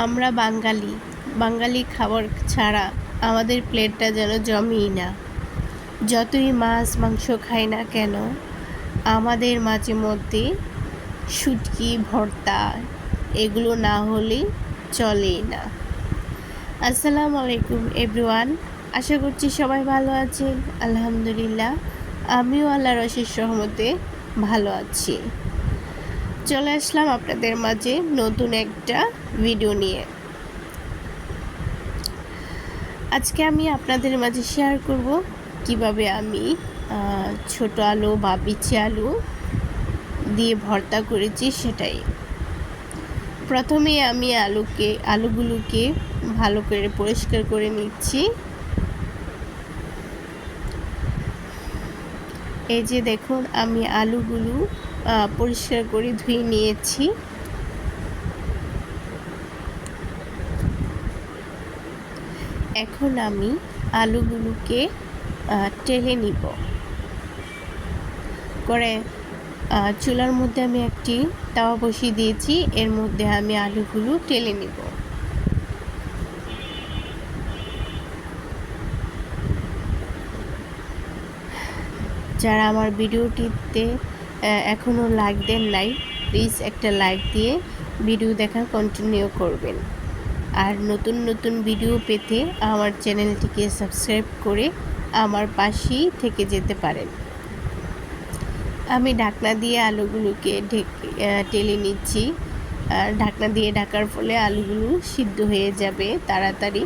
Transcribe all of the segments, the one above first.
আমরা বাঙালি খাবার ছাড়া আমাদের প্লেটটা যেন জমেই না। যতই মাছ মাংস খাই না কেন, আমাদের মাঝে মধ্যে শুটকি ভর্তা এগুলো না হলে চলেই না। আসসালামু আলাইকুম এভরিওয়ান, আশা করছি সবাই ভালো আছেন। আলহামদুলিল্লাহ, আমিও আল্লাহর অশেষ রহমতে ভালো আছি। চলে আসলাম আপনাদের মাঝে নতুন একটা ভিডিও নিয়ে। আজকে আমি আপনাদের মাঝে শেয়ার করব কিভাবে আমি ছোট আলু বা বিচি আলু দিয়ে ভর্তা করেছি সেটাই। প্রথমে আমি আলুগুলোকে ভালো করে পরিষ্কার করে নিচ্ছি। এই যে দেখুন, আমি আলুগুলো পরিষ্কার করে ধুয়ে নিয়েছি। এখন আমি আলুগুলোকে টেলে নিব করে। চুলার মধ্যে আমি একটি তাওয়া বসিয়ে দিয়েছি, এর মধ্যে আমি আলুগুলো টেলে নিব। যারা আমার ভিডিওটিতে এখনও লাইক দেন নাই, প্লিজ একটা লাইক দিয়ে ভিডিও দেখা কন্টিনিউ করবেন। আর নতুন নতুন ভিডিও পেতে আমার চ্যানেলটিকে সাবস্ক্রাইব করে আমার পাশেই থেকে যেতে পারেন। আমি ঢাকনা দিয়ে আলুগুলোকে টেলে নিচ্ছি। ঢাকনা দিয়ে ঢাকার ফলে আলুগুলো সিদ্ধ হয়ে যাবে তাড়াতাড়ি।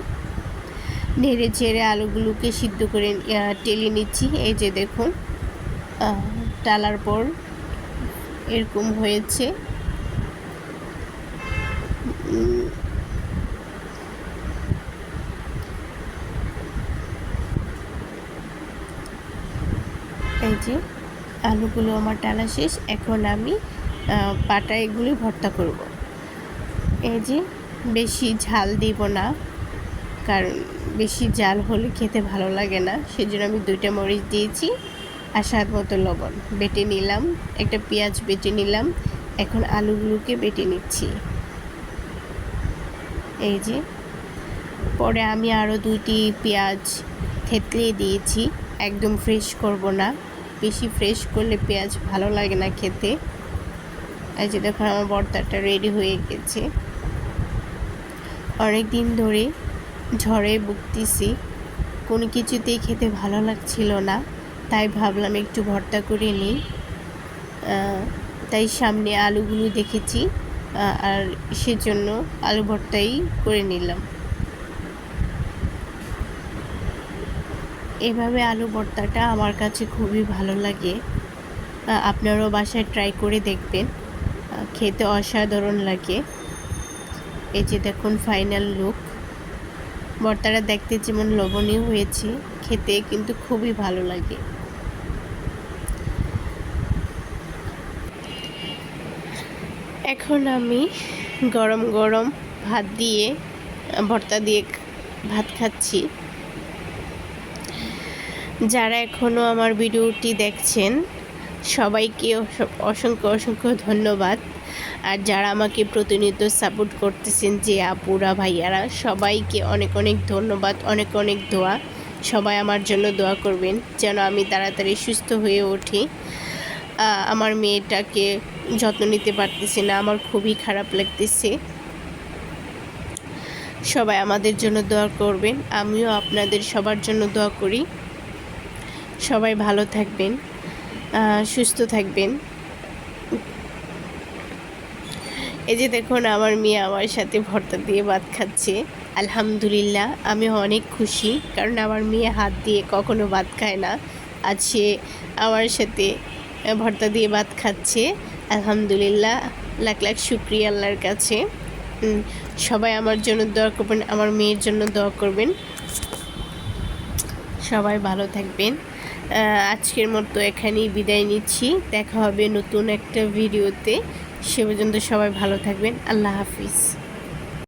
নেড়ে চেড়ে আলুগুলোকে সিদ্ধ করে টেলে নিচ্ছি। এই যে দেখুন, টালার পর এরকম হয়েছে। এই যে আলুগুলো আমার টালা শেষ। এখন আমি পাটায় এগুলি ভর্তা করব। এই যে বেশি ঝাল দিব না, কারণ বেশি ঝাল হলে খেতে ভালো লাগে না। সেজন্য আমি 2টা মরিচ দিয়েছি আর স্বাদ মতো লবণ বেটে নিলাম। একটা পেঁয়াজ বেটে নিলাম। এখন আলুগুলোকে বেটে নিচ্ছি। এই যে পরে আমি আরও 2টি পেঁয়াজ থেতলিয়ে দিয়েছি। একদম ফ্রেশ করব না, বেশি ফ্রেশ করলে পেঁয়াজ ভালো লাগে না খেতে। এই যে দেখুন, আমার ভর্তাটা রেডি হয়ে গেছে। অনেক দিন ধরে ঝড়ে ভুগতেছি, কোনো কিছুতেই খেতে ভালো লাগছিল না, তাই ভাবলাম একটু ভর্তা করে নিই। তাই সামনে আলুগুলো দেখেছি, আর সেজন্য আলু ভর্তাই করে নিলাম। এভাবে আলু ভর্তাটা আমার কাছে খুবই ভালো লাগে। আপনারাও বাসায় ট্রাই করে দেখবেন, খেতে অসাধারণ লাগে। এই যে দেখুন ফাইনাল লুক। ভর্তাটা দেখতে যেমন লোভনীয় হয়েছে, খেতে কিন্তু খুবই ভালো লাগে। এখন আমি গরম গরম ভাত দিয়ে ভর্তা দিয়ে ভাত খাচ্ছি। যারা এখনও আমার ভিডিওটি দেখছেন সবাইকে অসংখ্য ধন্যবাদ। আর যারা আমাকে প্রতিনিয়ত সাপোর্ট করতেছেন, যে আপুরা ভাইয়ারা, সবাইকে অনেক ধন্যবাদ, অনেক দোয়া। সবাই আমার জন্য দোয়া করবেন যেন আমি তাড়াতাড়ি সুস্থ হয়ে উঠি। আমার মেয়েটাকে যত্ন নিতে পারতেছি না, আমার খুবই খারাপ লাগতেছে। সবাই আমাদের জন্য দোয়া করবেন, আমিও আপনাদের সবার জন্য দোয়া করি। সবাই ভালো থাকবেন, সুস্থ থাকবেন। এই যে দেখুন, আমার মেয়ে আমার সাথে ভর্তা দিয়ে ভাত খাচ্ছে। আলহামদুলিল্লাহ, আমি অনেক খুশি, কারণ আমার মেয়ে হাত দিয়ে কখনো ভাত খায় না। আজ সে আমার সাথে ভর্তা দিয়ে ভাত খাচ্ছে। আলহামদুলিল্লাহ, লাখ শুকরিয়া আল্লাহর কাছে। সবাই আমার জন্য দোয়া করবেন, আমার মেয়ের জন্য দোয়া করবেন। সবাই ভালো থাকবেন। আজকের মতো এখানেই বিদায় নিচ্ছি। দেখা হবে নতুন একটা ভিডিওতে। সে পর্যন্ত সবাই ভালো থাকবেন। আল্লাহ হাফিজ।